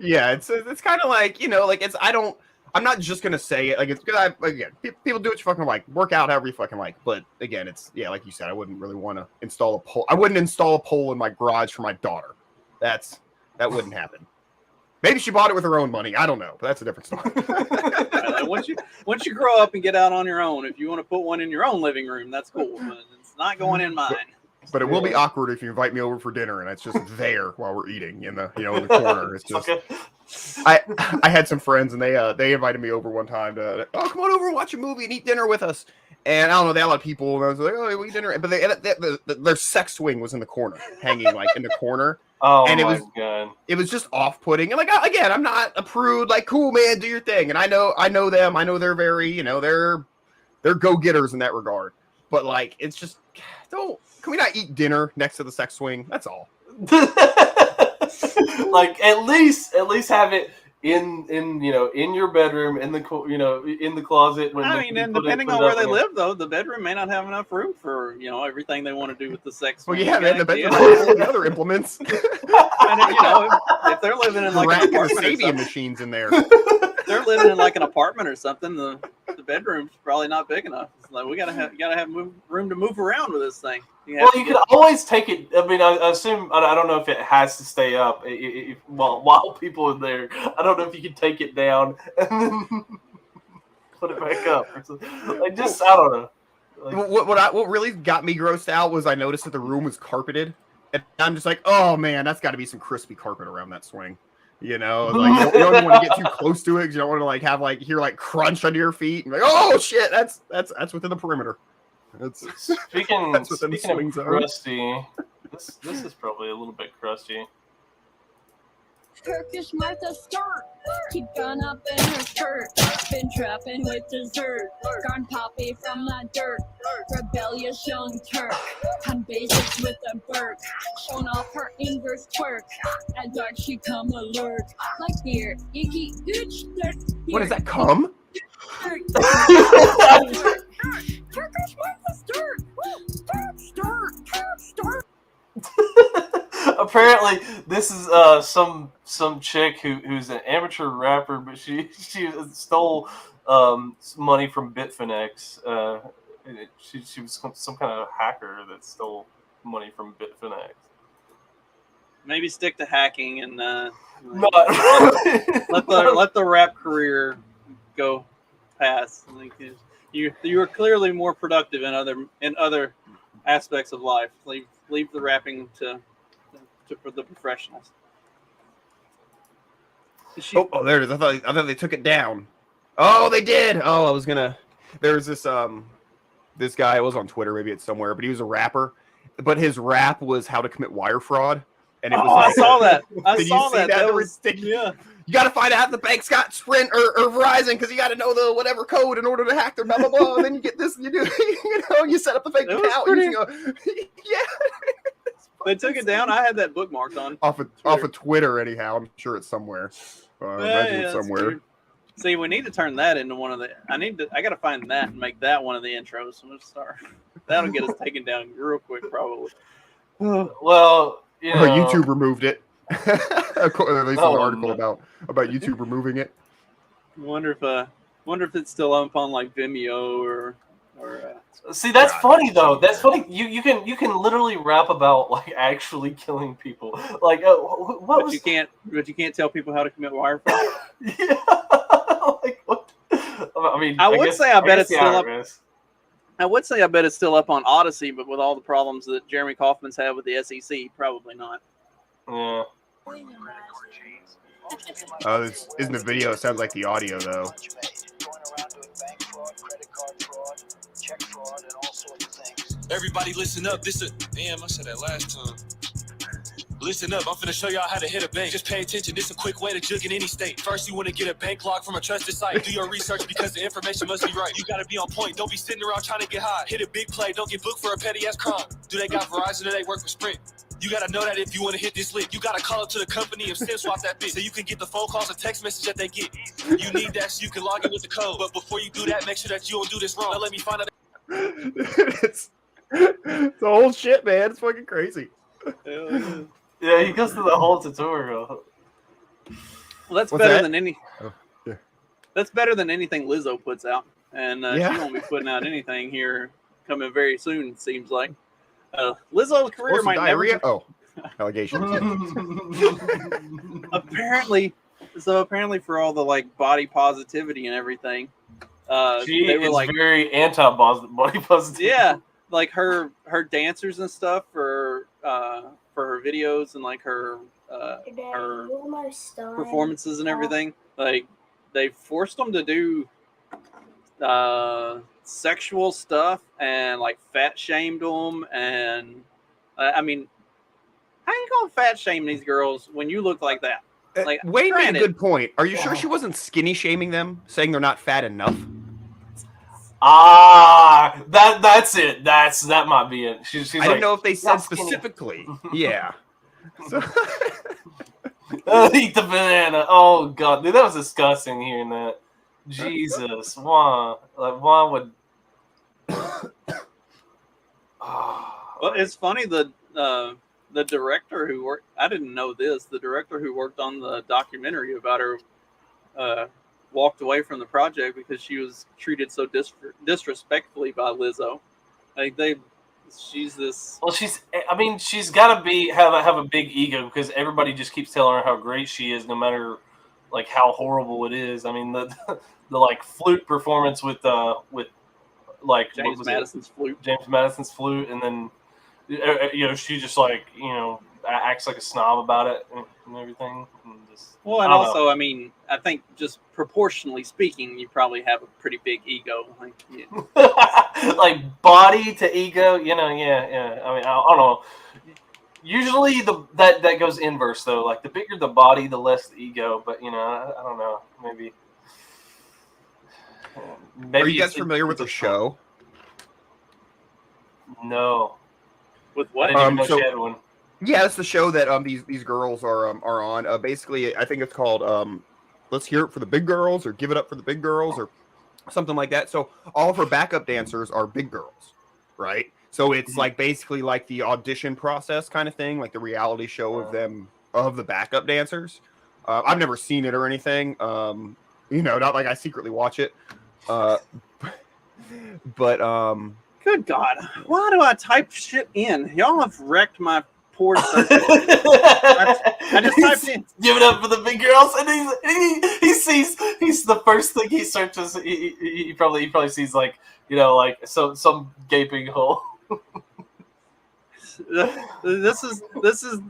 Yeah, it's kind of like I'm not just gonna say it like it's because people do what you fucking like, work out however you fucking like, but again it's like you said, I wouldn't really want to install a pole. I wouldn't install a pole in my garage for my daughter. That wouldn't happen. Maybe she bought it with her own money. I don't know, but that's a different story. Like, once you grow up and get out on your own, if you want to put one in your own living room, that's cool, but it's not going in mine. But it will be awkward if you invite me over for dinner and it's just there while we're eating in the in the corner. It's just I had some friends and they invited me over one time to come on over and watch a movie and eat dinner with us. And I don't know, they had a lot of people and I was like, oh, we eat dinner. But their sex swing was in the corner, hanging like in the corner. Oh, and God. It was just off-putting. And like again, I'm not a prude. Like, cool, man, do your thing. And I know them. I know they're very they're go-getters in that regard. But like, it's just can we not eat dinner next to the sex swing? That's all. Like at least have it in your bedroom, in the in the closet. And depending on where they live, though, the bedroom may not have enough room for everything they want to do with the sex swing. Well, yeah, man, the bedroom has the other implements. And if they're living in like an apartment, Sabian machines in there. They're living in like an apartment or something. The bedroom's probably not big enough. It's like you gotta have room to move around with this thing. You can always take it. I mean, I assume I don't know if it has to stay up while people are there. I don't know if you can take it down and then put it back up. I don't know. Like, what really got me grossed out was I noticed that the room was carpeted, and I'm just like, oh man, that's got to be some crispy carpet around that swing. Like you don't want to get too close to it because you don't want to like have like hear like crunch under your feet and like, oh shit, that's within the perimeter. Speaking of crusty, this is probably a little bit crusty. Turkish Martha skirt, keep gun up in her skirt. Been trapping with dessert, gone poppy from the dirt. Rebellious young Turk, on basics with a Burke. Shown off her inverse twerk, at dark she come alert. Like beer, icky, gooch, dirt. What does that come? Turkish Martha skirt, Apparently, this is some chick who's an amateur rapper, but she stole money from Bitfinex. She was some kind of hacker that stole money from Bitfinex. Maybe stick to hacking and let the rap career go past. Like, you are clearly more productive in other aspects of life. Leave the rapping to for the professionals. There it is. I thought they took it down. Oh, they did. Oh, I was gonna. There's this this guy. It was on Twitter, maybe it's somewhere, but he was a rapper. But his rap was how to commit wire fraud, and it was. I saw that. I did saw you see that. That was ridiculous. You got to find out if the bank's got Sprint or Verizon because you got to know the whatever code in order to hack their blah blah blah. And then you get this, and you do, you set up a fake account. Pretty... Yeah. They took it down. I had that bookmarked on off of Twitter. Anyhow, I'm sure it's somewhere. I imagine it's somewhere. See, we need to turn that into one of the. I got to find that and make that one of the intros. So let's start. That'll get us taken down real quick, probably. Well, you know, YouTube removed it. At least an article about YouTube removing it. Wonder if it's still up on like Vimeo or. See, that's funny though. That's funny. You can literally rap about like actually killing people. Like you can't tell people how to commit wire fraud. Yeah. Like what? I mean, I would say I bet it's still up. IRS. I would say I bet it's still up on Odyssey, but with all the problems that Jeremy Kaufman's had with the SEC, probably not. Yeah. Oh, this isn't the video. It sounds like the audio though. Everybody listen up. Damn, I said that last time. Listen up, I'm finna show y'all how to hit a bank. Just pay attention, this a quick way to jug in any state. First, you wanna get a bank log from a trusted site. Do your research because the information must be right. You gotta be on point, don't be sitting around trying to get high. Hit a big play, don't get booked for a petty ass crime. Do they got Verizon or they work for Sprint? You gotta know that if you wanna hit this lick, you gotta call up to the company and SIM swap that bitch so you can get the phone calls and text message that they get. You need that so you can log in with the code. But before you do that, make sure that you don't do this wrong. Now let me find out. It's the whole shit, man. It's fucking crazy. Yeah, he goes through the whole tutorial. Well, that's better than any. Oh, yeah. That's better than anything Lizzo puts out, and she won't be putting out anything here coming very soon. It seems like Lizzo's career might diarrhea? never. Oh, allegations. Apparently for all the like body positivity and everything, they were like very anti-body positivity. Yeah, like her dancers and stuff for her videos and like her performances and everything. Like they forced them to do sexual stuff and like fat shamed them, and I mean, how you gonna fat shame these girls when you look like that? Like Wayne made a good point. Are you sure she wasn't skinny shaming them, saying they're not fat enough? That's it. That might be it. She's I didn't know if they said specifically. Yeah. So eat the banana. Oh god, dude, that was disgusting hearing that. Jesus, why would? Well, it's funny the director who worked. I didn't know this. The director who worked on the documentary about her walked away from the project because she was treated so disrespectfully by Lizzo. Like she's this. Well, I mean, she's got to have a big ego because everybody just keeps telling her how great she is, no matter like how horrible it is. I mean, the like flute performance with like James Madison's flute, and then she just like acts like a snob about it and everything. And well, and also, I mean, I think just proportionally speaking, you probably have a pretty big ego. Like, like body to ego, yeah. I mean, I don't know. Usually that goes inverse though. Like the bigger the body, the less the ego. But I don't know. Maybe. Are you guys familiar with the show? No. With what? I didn't even know she had one. Yeah, it's the show that these girls are on. Basically, I think it's called "Let's Hear It for the Big Girls" or "Give It Up for the Big Girls" or something like that. So all of her backup dancers are big girls, right? So it's like basically like the audition process kind of thing, like the reality show of the backup dancers. I've never seen it or anything. Not like I secretly watch it. But good God, why do I type shit in? Y'all have wrecked my poor search. I just typed in "Give It Up for the Big Girls," and he sees the first thing he searches. He probably sees like some gaping hole. This is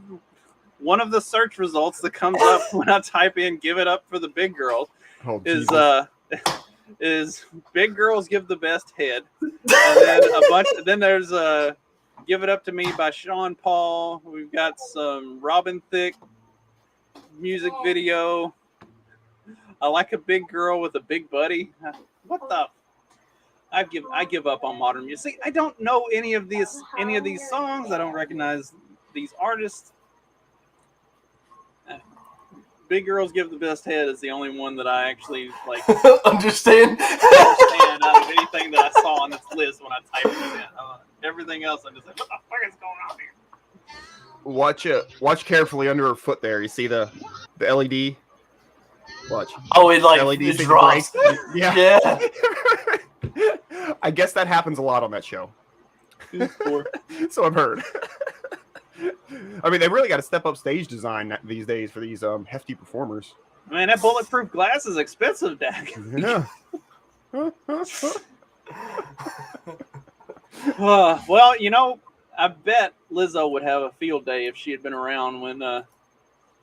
one of the search results that comes up when I type in "Give It Up for the Big Girls." Is big girls give the best head, and then then there's "Give It Up to Me" by Sean Paul. We've got some Robin Thicke music video. I like a big girl with a big buddy. What the? I give up on modern music. I don't know any of these songs. I don't recognize these artists. Big Girls Give the Best Head is the only one that I actually like understand out of anything that I saw on this list when I typed it in. Everything else, I'm just like, what the fuck is going on here? Watch carefully under her foot there. You see the LED? Watch. Oh, it like LED it drops. Yeah. I guess that happens a lot on that show. So I've heard. I mean, they really got to step up stage design these days for these hefty performers. Man, that bulletproof glass is expensive, Dak. Yeah. Well, you know, I bet Lizzo would have a field day if she had been around when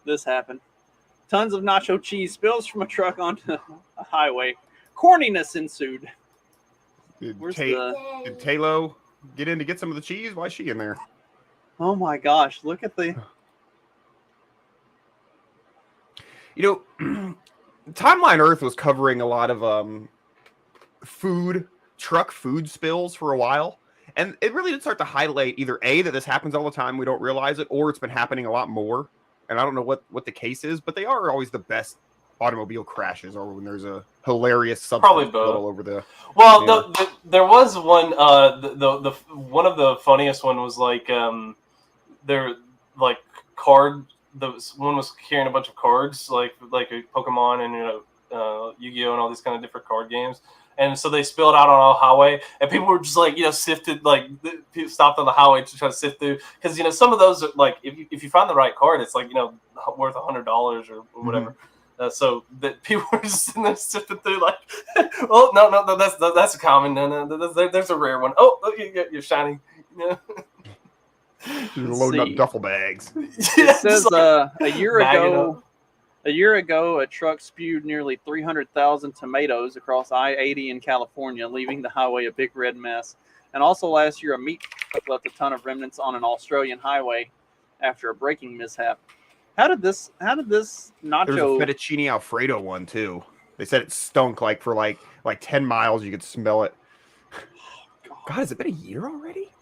this happened. Tons of nacho cheese spills from a truck onto a highway. Corniness ensued. Did Taylo get in to get some of the cheese? Why is she in there? Oh my gosh, look at the... You know, Timeline Earth was covering a lot of truck food spills for a while. And it really did start to highlight either A, that this happens all the time, we don't realize it, or it's been happening a lot more. And I don't know what the case is, but they are always the best automobile crashes, or when there's a hilarious substance all over the... Well, there was one, the one of the funniest one was like, they're like one was carrying a bunch of cards, like a Pokemon and Yu-Gi-Oh and all these kind of different card games, and so they spilled out on a highway, and people were just like sifted, like people stopped on the highway to try to sift through, because some of those are like if you find the right card, it's like worth $100 or whatever. Mm-hmm. So that people were just sitting there sifting through, like, oh no, that's a common, no, there's a rare one. Oh, you're shiny. You're loading up duffel bags. It says a year ago, a truck spewed nearly 300,000 tomatoes across I-80 in California, leaving the highway a big red mess. And also last year, a meat truck left a ton of remnants on an Australian highway after a braking mishap. How did this nacho... There's a fettuccine Alfredo one too. They said it stunk for 10 miles. You could smell it. God, has it been a year already?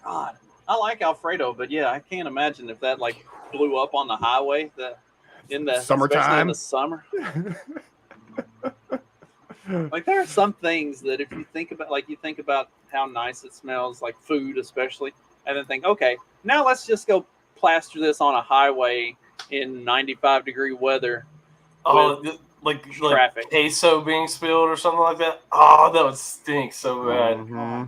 God. I like Alfredo, but yeah, I can't imagine if that blew up on the highway in the summertime, especially in the summer. There are some things that if you think about how nice it smells, like food especially, and then think, okay, now let's just go plaster this on a highway in 95-degree weather. Oh, like queso being spilled or something like that. Oh, that would stink so bad. Mm-hmm.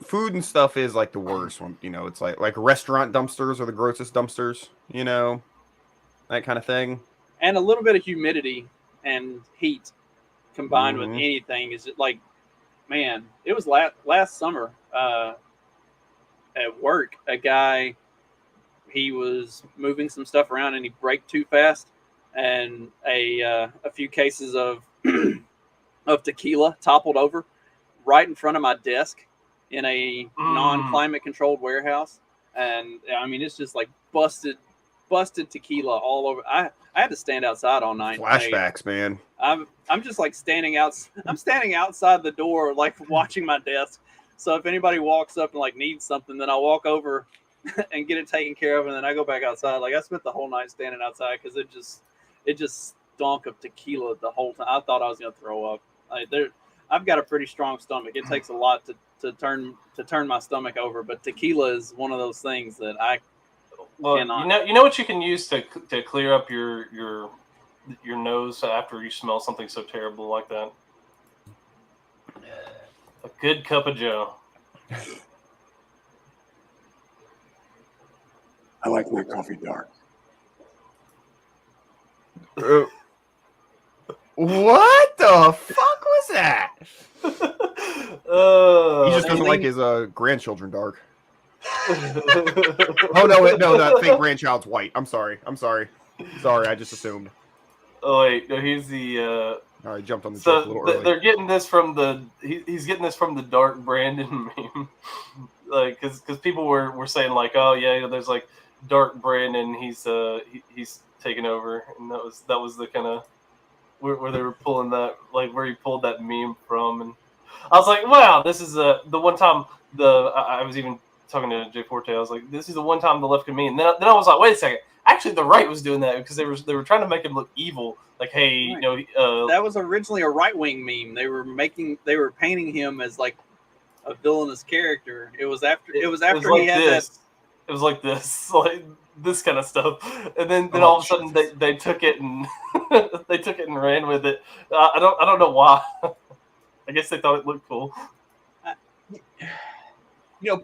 Food and stuff is like the worst one, it's like restaurant dumpsters are the grossest dumpsters, that kind of thing. And a little bit of humidity and heat combined with anything is man, it was last summer at work, a guy, he was moving some stuff around and he braked too fast, and a few cases of tequila toppled over right in front of my desk in a non-climate controlled warehouse. And I mean, it's just busted tequila all over. I had to stand outside all night. Flashbacks, man. I'm just standing outside the door, watching my desk. So if anybody walks up and needs something, then I'll walk over and get it taken care of, and then I go back outside. I spent the whole night standing outside because it just stunk of tequila the whole time. I thought I was gonna throw up. I've got a pretty strong stomach. It takes a lot to turn my stomach over, but tequila is one of those things that I cannot. You know what you can use to clear up your nose after you smell something so terrible like that? A good cup of Joe. I like my coffee dark. What the fuck was that? He just doesn't like his grandchildren dark. Oh no, that fake grandchild's white. I'm sorry. I just assumed. Oh wait, no, he's the. All right, jumped on the joke a little early. They're getting this from he's getting this from the Dark Brandon meme, because people were saying oh yeah, there's Dark Brandon, he's taken over, and that was the kind of where they were pulling that, like where he pulled that meme from, and I was like, wow, this is the one time I was even talking to Jay Forte. I was like, this is the one time the left can mean. Then I was like, wait a second. Actually, the right was doing that because they were trying to make him look evil. Like, hey, Right. That was originally a right wing meme. They were painting him as like a villainous character. It was after he had that. It was like this, like this kind of stuff, and then all of a sudden they took it and they took it and ran with it. I don't know why. I guess they thought it looked cool.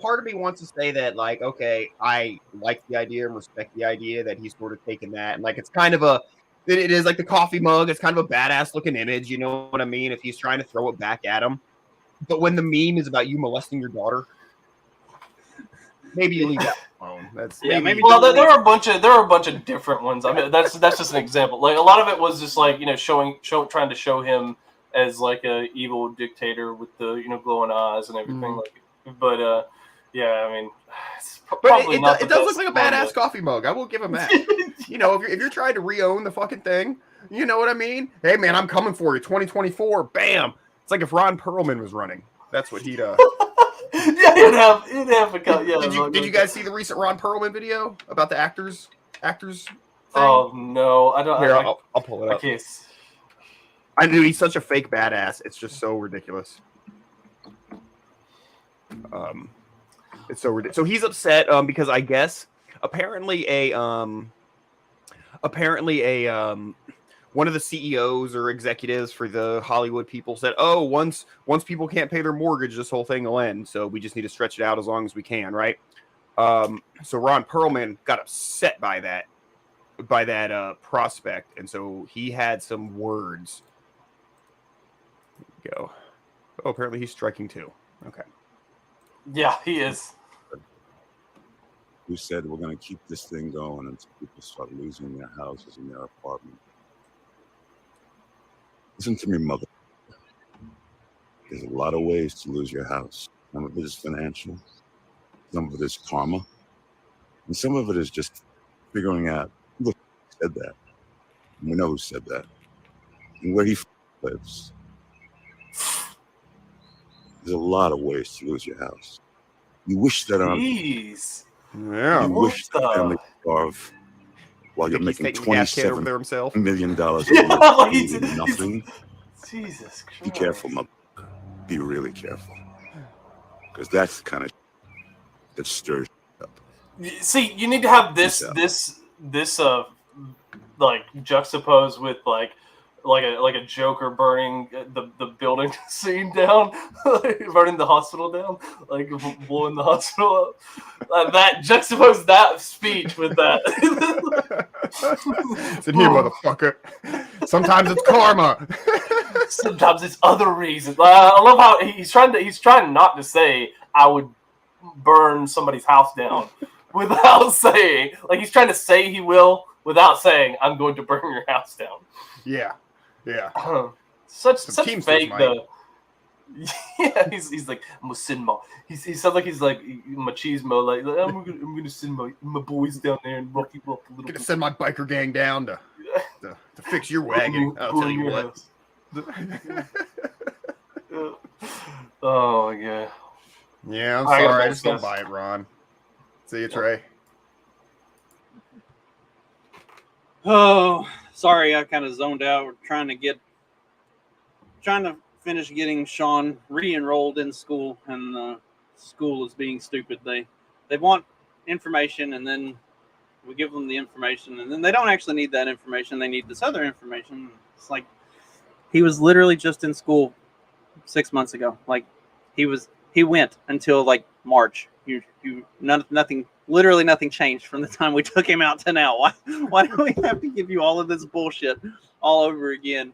Part of me wants to say that, like, okay, I like the idea and respect the idea that he's sort of taken that, and like, it's kind of it is like the coffee mug. It's kind of a badass looking image. You know what I mean? If he's trying to throw it back at him, but when the meme is about you molesting your daughter, maybe you leave that alone. That's maybe. Well, there are a bunch of different ones. I mean, that's just an example. Like a lot of it was just like trying to show him as like a evil dictator with the glowing eyes and everything. Like, but yeah, I mean, it's probably not. It does look like a badass coffee mug. I will give him that. if you're trying to re-own the fucking thing, you know what I mean? Hey man, I'm coming for you. 2024, bam. It's like if Ron Perlman was running. That's what he'd. Yeah, he'd have a cut. Yeah. Did you guys see the recent Ron Perlman video about the actors? Thing? Oh no, I don't. Here, I'll pull it up. Okay. I knew he's such a fake badass. It's just so ridiculous. It's so ridiculous. So he's upset because I guess apparently one of the CEOs or executives for the Hollywood people said, "Oh, once people can't pay their mortgage, this whole thing will end. So we just need to stretch it out as long as we can, right?" So Ron Perlman got upset by that prospect, and so he had some words. Here we go. Oh, apparently he's striking too. Okay. Yeah, he is. Who said we're going to keep this thing going until people start losing their houses and their apartments? Listen to me, mother. There's a lot of ways to lose your house. Some of it is financial, some of it is karma, and some of it is just figuring out who said that. And we know who said that and where he lives. There's a lot of ways to lose your house. You wish that Jeez. Yeah. You wish that family starve while you're making $27 million a year doing nothing. Jesus Christ. Be careful, mother. Be really careful. Because that's the kind of that stirs up. See, you need to have this like juxtaposed with like a Joker burning the building scene down, burning the hospital down, like blowing the hospital up. That juxtapose that speech with that. It's in here, motherfucker. Sometimes it's karma. Sometimes it's other reasons. I love how he's trying not to say I would burn somebody's house down without saying, like, he's trying to say he will without saying I'm going to burn your house down. Yeah. Yeah. Such fake though. Yeah, he's like, I'm gonna send my. He sounds like he's like machismo. Like I'm gonna send my boys down there and rock you up a little. Gonna send my biker gang down to fix your wagon. I'll tell you what. Oh yeah. Yeah, I'm sorry. I just don't buy it, Ron. See you, Trey. Oh, sorry, I kind of zoned out. We're trying to finish getting Sean re-enrolled in school, and the school is being stupid. They want information, and then we give them the information, and then they don't actually need that information. They need this other information. It's like he was literally just in school 6 months ago. Like he went until like March. Nothing. Literally nothing changed from the time we took him out to now. Why do we have to give you all of this bullshit all over again?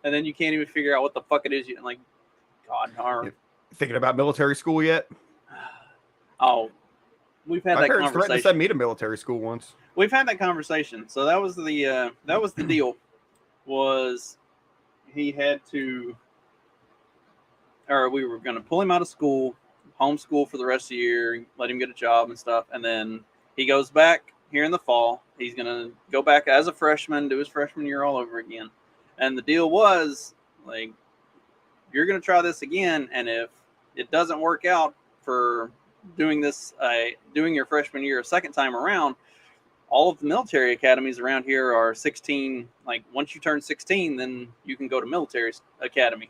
And then you can't even figure out what the fuck it is. Like, God darn. Thinking about military school yet? Oh, we've had My that parents threatened to conversation. send me to military school once. We've had that conversation. So that was the deal. Was he had to, or we were going to pull him out of school, homeschool for the rest of the year, let him get a job and stuff, and then he goes back here in the fall. He's going to go back as a freshman, do his freshman year all over again. And the deal was, like, you're going to try this again, and if it doesn't work out for doing this, doing your freshman year a second time around, all of the military academies around here are 16. Like, once you turn 16, then you can go to military academy.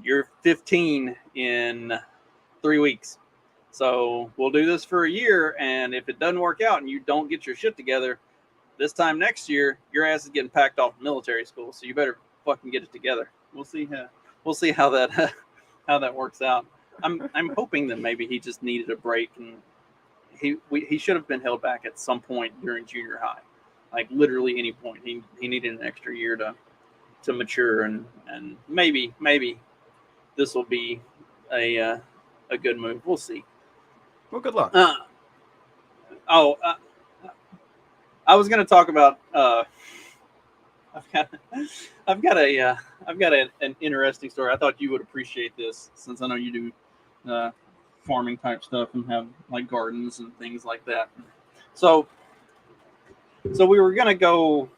You're 15 in 3 weeks. So we'll do this for a year, and if it doesn't work out and you don't get your shit together, this time next year, your ass is getting packed off military school. So you better fucking get it together. We'll see how that how that works out. I'm hoping that maybe he just needed a break, and he should have been held back at some point during junior high, like literally any point. He needed an extra year to mature, and maybe this will be a good move. We'll see. Well, good luck. I was going to talk about. I've got an interesting story. I thought you would appreciate this, since I know you do farming type stuff and have like gardens and things like that. So we were going to go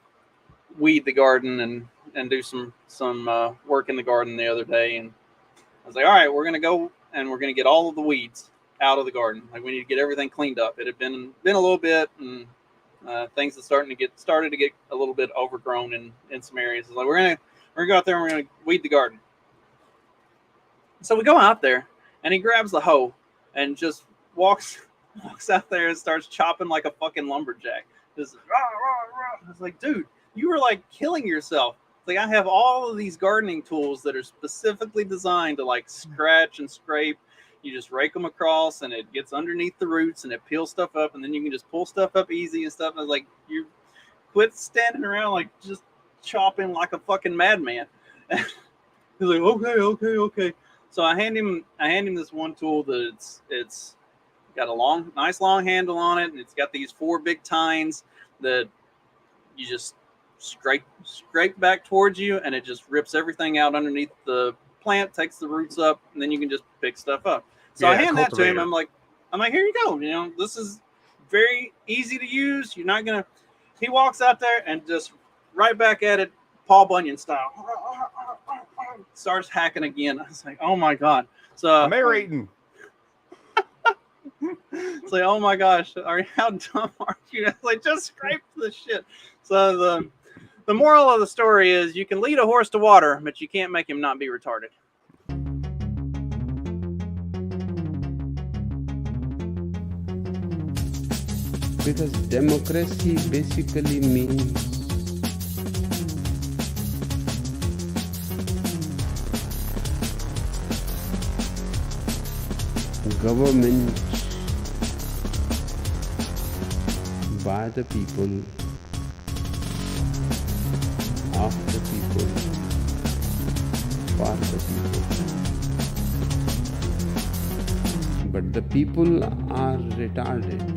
weed the garden and do some work in the garden the other day, and I was like, all right, we're going to go and we're going to get all of the weeds out of the garden. Like, we need to get everything cleaned up. It had been a little bit, and things are started to get a little bit overgrown in some areas. Like, we're gonna go out there and we're gonna weed the garden. So we go out there, and he grabs the hoe and just walks out there and starts chopping like a fucking lumberjack. Just rah, rah, rah. I was like, dude, you were like killing yourself. Like, I have all of these gardening tools that are specifically designed to like scratch and scrape. You just rake them across, and it gets underneath the roots, and it peels stuff up, and then you can just pull stuff up easy and stuff. I was like, you quit standing around like just chopping like a fucking madman. He's like, okay. So I hand him this one tool that it's got a nice long handle on it, and it's got these 4 big tines that you just scrape back towards you, and it just rips everything out underneath the plant, takes the roots up, and then you can just pick stuff up. So I hand that to him. I'm like, here you go. You know, this is very easy to use. You're not gonna. He walks out there and just right back at it, Paul Bunyan style. Starts hacking again. I was like, oh my god. So I'm aerating. It's like, oh my gosh, how dumb are you? It's like, just scrape the shit. So the moral of the story is, you can lead a horse to water, but you can't make him not be retarded. Because democracy basically means government by the people, of the people, for the people. But the people are retarded.